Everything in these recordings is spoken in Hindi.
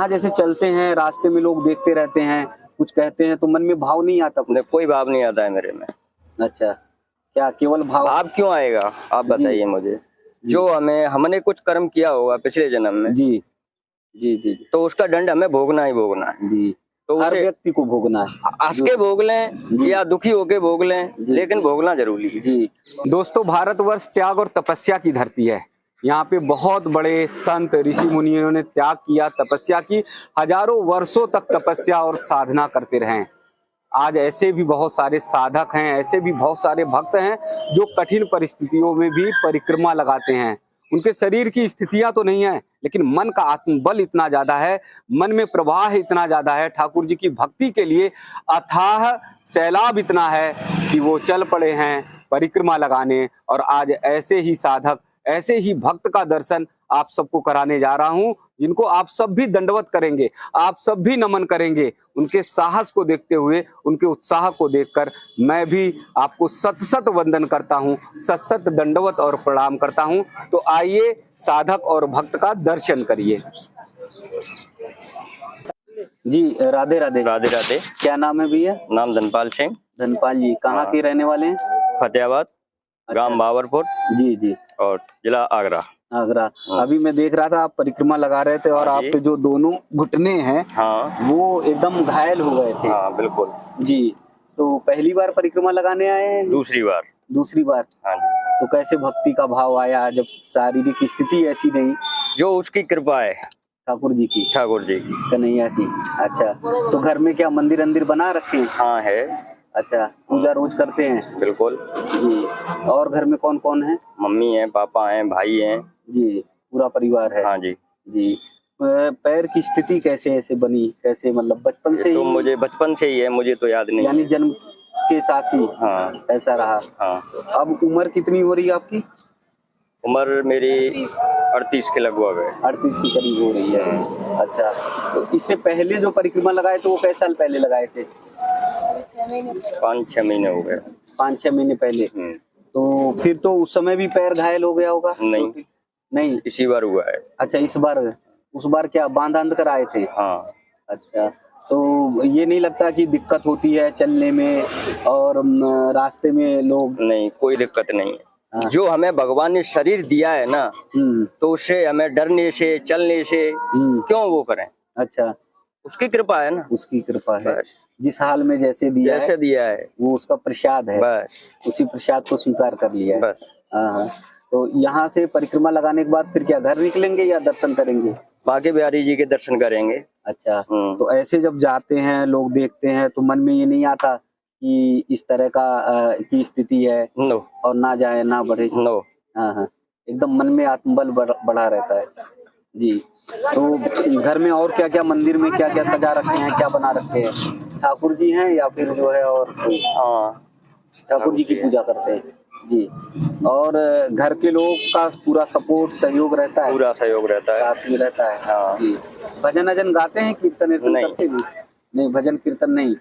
यहाँ जैसे चलते हैं, रास्ते में लोग देखते रहते हैं, कुछ कहते हैं, तो मन में भाव नहीं आता? कोई भाव नहीं आता है मेरे में। अच्छा, क्या केवल भाव? भाव क्यों आएगा आप बताइए मुझे। जो हमने कुछ कर्म किया होगा पिछले जन्म में, जी जी जी, तो उसका दंड हमें भोगना ही भोगना है जी। तो हर व्यक्ति को भोगना है, हंस के भोग लें या दुखी होके भोग लें, लेकिन भोगना जरूरी है। जी दोस्तों, भारतवर्ष त्याग और तपस्या की धरती है। यहाँ पे बहुत बड़े संत ऋषि मुनियों ने त्याग किया, तपस्या की, हजारों वर्षों तक तपस्या और साधना करते रहे। आज ऐसे भी बहुत सारे साधक हैं, ऐसे भी बहुत सारे भक्त हैं जो कठिन परिस्थितियों में भी परिक्रमा लगाते हैं। उनके शरीर की स्थितियां तो नहीं है, लेकिन मन का आत्मबल इतना ज्यादा है, मन में प्रवाह इतना ज्यादा है, ठाकुर जी की भक्ति के लिए अथाह सैलाब इतना है कि वो चल पड़े हैं परिक्रमा लगाने। और आज ऐसे ही साधक, ऐसे ही भक्त का दर्शन आप सबको कराने जा रहा हूं, जिनको आप सब भी दंडवत करेंगे, आप सब भी नमन करेंगे। उनके साहस को देखते हुए, उनके उत्साह को देखकर मैं भी आपको सत सत वंदन करता हूं, सत सत दंडवत और प्रणाम करता हूं। तो आइए साधक और भक्त का दर्शन करिए। जी राधे राधे। राधे राधे। क्या नाम है भैया? नाम धनपाल सिंह। धनपाल जी कहाँ के रहने वाले हैं? फतेहाबाद, गांव बाबरपुर, जी जी, और जिला आगरा। आगरा। अभी मैं देख रहा था आप परिक्रमा लगा रहे थे और आपके जो दोनों घुटने हैं, हाँ, वो एकदम घायल हो गए थे। हाँ बिल्कुल जी, तो पहली बार परिक्रमा लगाने आए हैं? दूसरी बार। दूसरी बार। हाँ जी। तो कैसे भक्ति का भाव आया जब शारीरिक स्थिति ऐसी नहीं? जो उसकी कृपा है, ठाकुर जी की, ठाकुर जी की, कन्हैया की। अच्छा, तो घर में क्या मंदिर अंदिर बना रखे हैं? हाँ है। अच्छा, पूजा रोज करते हैं? बिल्कुल जी। और घर में कौन कौन है? मम्मी है, पापा हैं, भाई हैं। जी, पूरा परिवार है। हाँ जी। जी, पैर की स्थिति कैसे ऐसे बनी, कैसे मतलब बचपन से तो ही? मुझे बचपन से ही है, मुझे तो याद नहीं यानी है। जन्म के साथ ही? हाँ ऐसा रहा। हाँ। अब उम्र कितनी हो रही है आपकी? उम्र मेरी 38 के लगभग है। 38 के करीब हो रही है। अच्छा, तो इससे पहले जो परिक्रमा लगाए तो वो कैसे साल पहले लगाए थे? 5-6 महीने हो गए। 5-6 महीने पहले। तो फिर तो उस समय भी पैर घायल हो गया होगा? नहीं नहीं, इसी बार हुआ है। अच्छा इस बार। उस बार क्या बांध कर आए थे? हाँ। अच्छा, तो ये नहीं लगता कि दिक्कत होती है चलने में और रास्ते में लोग? नहीं, कोई दिक्कत नहीं है। हाँ। जो हमें भगवान ने शरीर दिया है ना, तो उससे हमें डरने से, चलने से क्यों वो करें? अच्छा, उसकी कृपा है ना। उसकी कृपा है। जिस हाल में जैसे दिया है वो उसका प्रसाद है, बस उसी प्रसाद को स्वीकार कर लिया है बस। हाँ, तो यहाँ से परिक्रमा लगाने के बाद फिर क्या घर निकलेंगे या दर्शन करेंगे? बांके बिहारी जी के दर्शन करेंगे। अच्छा, तो ऐसे जब जाते हैं, लोग देखते हैं, तो मन में ये नहीं आता कि इस तरह का की स्थिति है? नो। और ना जाए ना बढ़े? नो। हाँ, एकदम मन में आत्मबल बढ़ा रहता है। जी, तो घर में और क्या क्या, मंदिर में क्या क्या सजा रखे हैं, क्या बना रखे हैं? ठाकुर जी हैं या फिर जो है और? हाँ, ठाकुर जी की पूजा करते हैं। जी, और घर के लोग का पूरा सपोर्ट, सहयोग रहता है? पूरा सहयोग रहता है, साथ में रहता है। हाँ जी। भजन वजन गाते हैं, कीर्तन करते हैं? नहीं, भजन कीर्तन नहीं,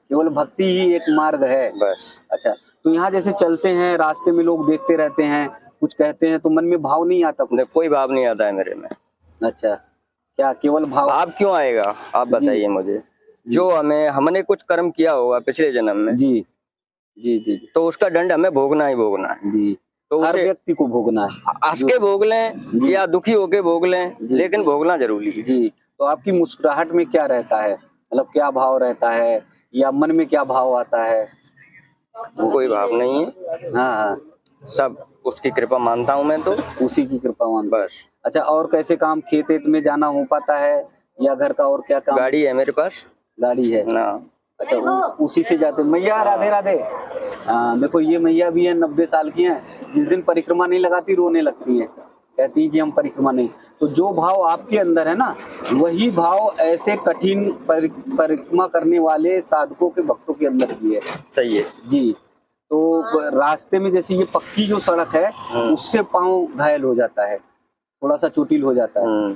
केवल भक्ति ही एक मार्ग है बस। अच्छा, तो यहाँ जैसे चलते हैं, रास्ते में लोग देखते रहते हैं, कुछ कहते हैं, तो मन में भाव नहीं आता? कोई भाव नहीं आता है मेरे में। अच्छा, क्या केवल भाव क्यों आएगा आप बताइए मुझे। जो हमने कुछ कर्म किया होगा पिछले जन्म में, जी जी जी, तो उसका दंड हमें भोगना ही भोगना है। जी, तो हर व्यक्ति को भोगना है। हंस के भोग लें या दुखी होके भोग लें, लेकिन भोगना जरूरी है। जी, तो आपकी मुस्कुराहट में क्या रहता है, मतलब क्या भाव रहता है, या मन में क्या भाव आता है? कोई भाव नहीं है। हाँ, सब उसकी कृपा मानता हूँ मैं, तो उसी की कृपा मानता बस। अच्छा, और कैसे काम, खेत में जाना हो पाता है या घर का और क्या काम? गाड़ी है मेरे पास। गाड़ी है ना? अच्छा, उसी से जाते। मैया राधे राधे। देखो ये मैया भी है, 90 साल की हैं, जिस दिन परिक्रमा नहीं लगाती रोने लगती हैं, कहती है कि हम परिक्रमा नहीं। तो जो भाव आपके अंदर है ना, वही भाव ऐसे कठिन परिक्रमा करने वाले साधकों के, भक्तों के अंदर भी है। सही है जी, तो रास्ते में जैसे ये पक्की जो सड़क है, उससे पाँव घायल हो जाता है, थोड़ा सा चोटिल हो जाता है।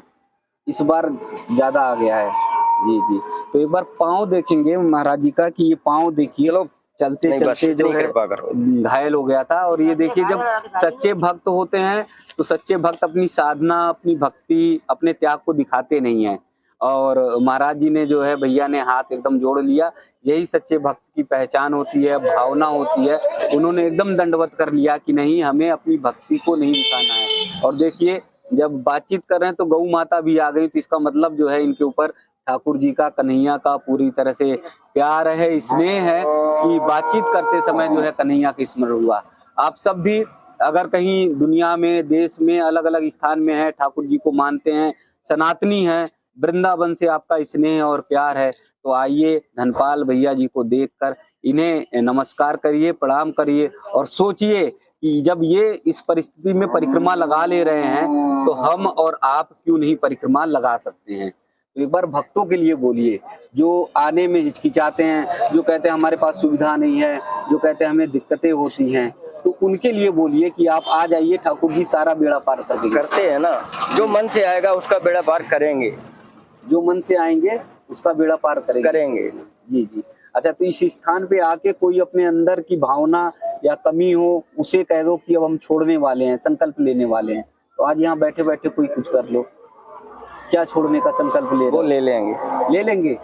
इस बार ज्यादा आ गया है। जी जी, तो एक बार पाँव देखेंगे महाराज जी का, कि ये पाँव देखिए, चलते चलते जो है घायल हो गया था। और ये देखिए, जब सच्चे भक्त होते हैं तो सच्चे भक्त अपनी साधना, अपनी भक्ति, अपने त्याग को दिखाते नहीं है। और महाराज जी ने जो है भैया ने हाथ एकदम जोड़ लिया। यही सच्चे भक्त की पहचान होती है, भावना होती है। उन्होंने एकदम दंडवत कर लिया कि नहीं, हमें अपनी भक्ति को नहीं दिखाना है। और देखिए जब बातचीत कर रहे हैं तो गौ माता भी आ गई, तो इसका मतलब जो है इनके ऊपर ठाकुर जी का, कन्हैया का पूरी तरह से प्यार है, स्नेह है कि बातचीत करते समय जो है कन्हैया का स्मरण हुआ। आप सब भी अगर कहीं दुनिया में, देश में, अलग अलग स्थान में है, ठाकुर जी को मानते हैं, सनातनी है, वृंदावन से आपका स्नेह और प्यार है, तो आइए धनपाल भैया जी को देखकर इन्हें नमस्कार करिए, प्रणाम करिए और सोचिए कि जब ये इस परिस्थिति में परिक्रमा लगा ले रहे हैं तो हम और आप क्यों नहीं परिक्रमा लगा सकते हैं। तो एक बार भक्तों के लिए बोलिए जो आने में हिचकिचाते हैं, जो कहते हैं हमारे पास सुविधा नहीं है, जो कहते हैं हमें दिक्कतें होती हैं, तो उनके लिए बोलिए कि आप आ जाइए, ठाकुर जी सारा बेड़ा पार कर देंगे। करते हैं ना, जो मन से आएगा उसका बेड़ा पार करेंगे। जो मन से आएंगे उसका बेड़ा पार करेंगे। जी जी। अच्छा, तो इस स्थान पे आके कोई अपने अंदर की भावना या कमी हो, उसे कह दो कि अब हम छोड़ने वाले हैं, संकल्प लेने वाले हैं। तो आज यहाँ बैठे बैठे कोई कुछ कर लो, क्या छोड़ने का संकल्प ले, वो ले लेंगे।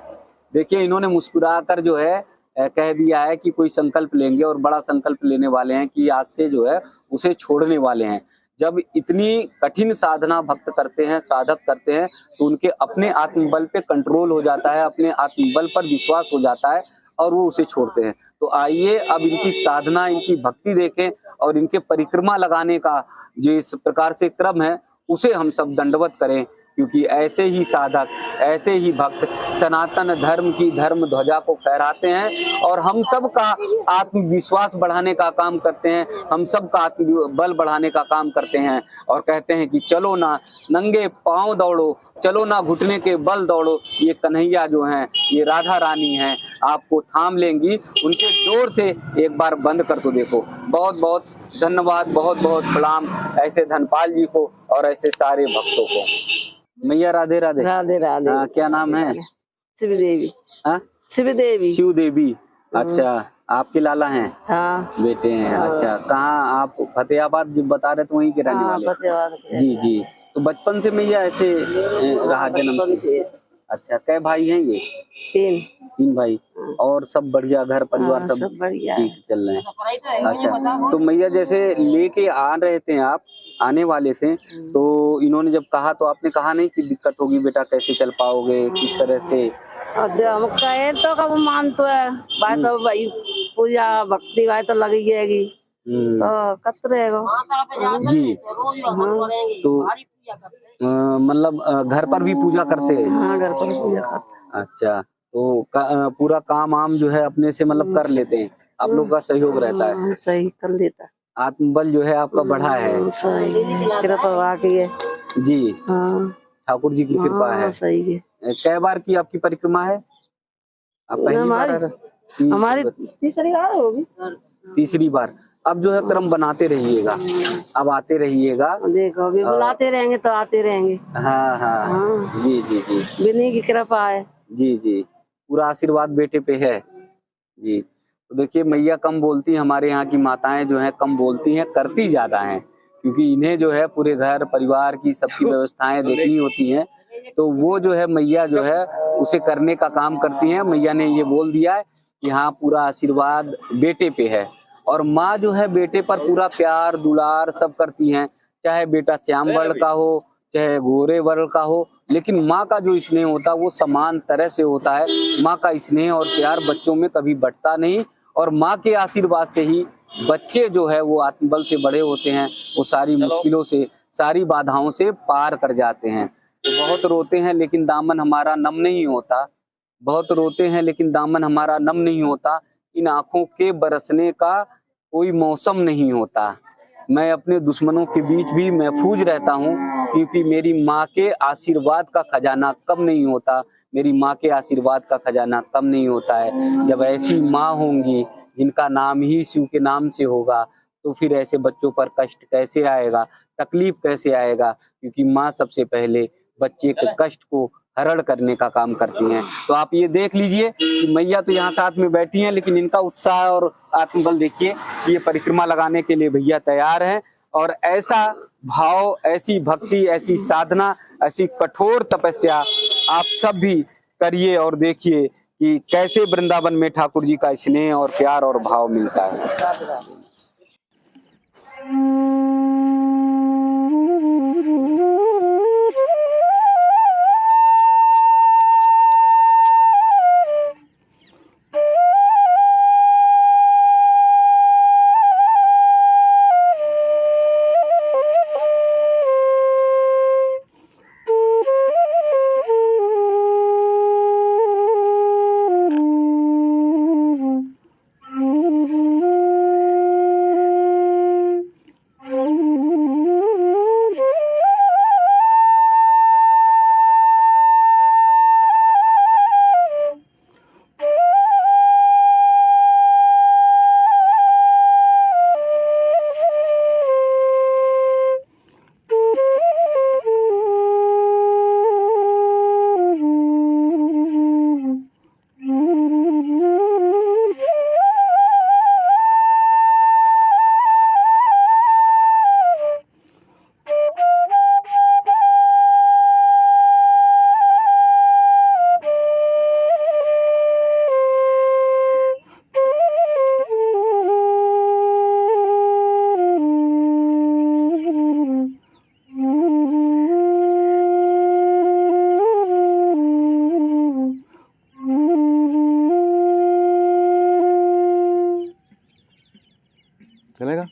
देखिए इन्होंने मुस्कुराकर जो है कह दिया है कि कोई संकल्प लेंगे, और बड़ा संकल्प लेने वाले हैं कि आज से जो है उसे छोड़ने वाले हैं। जब इतनी कठिन साधना भक्त करते हैं, साधक करते हैं, तो उनके अपने आत्मबल पे कंट्रोल हो जाता है, अपने आत्मबल पर विश्वास हो जाता है और वो उसे छोड़ते हैं। तो आइए अब इनकी साधना, इनकी भक्ति देखें और इनके परिक्रमा लगाने का जो इस प्रकार से क्रम है उसे हम सब दंडवत करें, क्योंकि ऐसे ही साधक, ऐसे ही भक्त सनातन धर्म की धर्म ध्वजा को फहराते हैं और हम सब का आत्मविश्वास बढ़ाने का काम करते हैं, हम सब का आत्मबल बढ़ाने का काम करते हैं और कहते हैं कि चलो ना नंगे पांव दौड़ो, चलो ना घुटने के बल दौड़ो। ये कन्हैया जो हैं, ये राधा रानी हैं, आपको थाम लेंगी, उनके डोर से एक बार बंद कर तो देखो। बहुत बहुत धन्यवाद, बहुत बहुत प्रणाम ऐसे धनपाल जी को और ऐसे सारे भक्तों को। मैया राधे राधे। राधे राधे। क्या नाम है? शिव देवी। हाँ, शिव देवी। शिव देवी। अच्छा, आपके लाला हैं? हाँ, बेटे हैं। अच्छा, कहाँ आप? फतेहाबाद जो बता रहे थे वहीं के रहने वाले? फतेहाबाद। जी जी। तो बचपन से मैया ऐसे रहा जन्म से? अच्छा, कै भाई हैं ये? तीन भाई। और सब बढ़िया, घर परिवार सब बढ़िया ठीक चल रहे हैं? अच्छा, तो मैया जैसे लेके आ रहे थे, आप आने वाले थे, तो इन्होंने जब कहा तो आपने कहा नहीं कि दिक्कत होगी बेटा, कैसे चल पाओगे, किस तरह से? हम कहे तो कब मान तो है भाई, तो भाई पूजा भक्ति भाई तो लगी जाएगी तो कत रहेगा। जी। तो मतलब घर पर भी पूजा करते हैं? हाँ, घर पर पूजा करते। अच्छा, तो पूरा काम आम जो है अपने से मतलब कर लेते हैं, आप लोग का सहयोग रहता है? सही कर लेता है। आत्मबल जो है आपका बढ़ा है। कृपा की है जी। हाँ, ठाकुर जी की कृपा है। सही है। कै बार की आपकी परिक्रमा है? आप पहली बार? हमारी तीसरी बार होगी। तीसरी बार। अब जो है क्रम बनाते रहिएगा, अब आते रहिएगा। देखो अभी बुलाते रहेंगे तो आते रहेंगे। हाँ हाँ। जी जी जी। बिन्नी की कृपा है। जी जी, पूरा आशीर्वाद बेटे पे है। जी। तो देखिए मैया कम बोलती हैं, हमारे यहाँ की माताएं जो हैं कम बोलती हैं, करती ज्यादा हैं, क्योंकि इन्हें जो है पूरे घर परिवार की सबकी व्यवस्थाएं देखनी होती हैं। तो वो जो है मैया जो है उसे करने का काम करती हैं। मैया ने ये बोल दिया है कि हाँ पूरा आशीर्वाद बेटे पे है, और माँ जो है बेटे पर पूरा प्यार दुलार सब करती हैं, चाहे बेटा श्याम वर्ण का हो चाहे गोरे वर्ण का हो, लेकिन माँ का जो स्नेह होता है वो समान तरह से होता है। माँ का स्नेह और प्यार बच्चों में कभी बढ़ता नहीं, और माँ के आशीर्वाद से ही बच्चे जो है वो आत्मबल से बड़े होते हैं, वो सारी मुश्किलों से, सारी बाधाओं से पार कर जाते हैं। तो बहुत रोते हैं लेकिन दामन हमारा नम नहीं होता, बहुत रोते हैं लेकिन दामन हमारा नम नहीं होता, इन आंखों के बरसने का कोई मौसम नहीं होता। मैं अपने दुश्मनों के बीच भी महफूज रहता हूँ, क्योंकि मेरी माँ के आशीर्वाद का खजाना कम नहीं होता, मेरी माँ के आशीर्वाद का खजाना कम नहीं होता है। जब ऐसी माँ होंगी जिनका नाम ही शिव के नाम से होगा, तो फिर ऐसे बच्चों पर कष्ट कैसे आएगा, तकलीफ कैसे आएगा, क्योंकि माँ सबसे पहले बच्चे के कष्ट को हरण करने का काम करती हैं। तो आप ये देख लीजिए कि मैया तो यहाँ साथ में बैठी हैं, लेकिन इनका उत्साह और आत्मबल देखिए, ये परिक्रमा लगाने के लिए भैया तैयार हैं। और ऐसा भाव, ऐसी भक्ति, ऐसी साधना, ऐसी कठोर तपस्या आप सब भी करिए और देखिए कि कैसे वृंदावन में ठाकुर जी का स्नेह और प्यार और भाव मिलता है। चलेगा।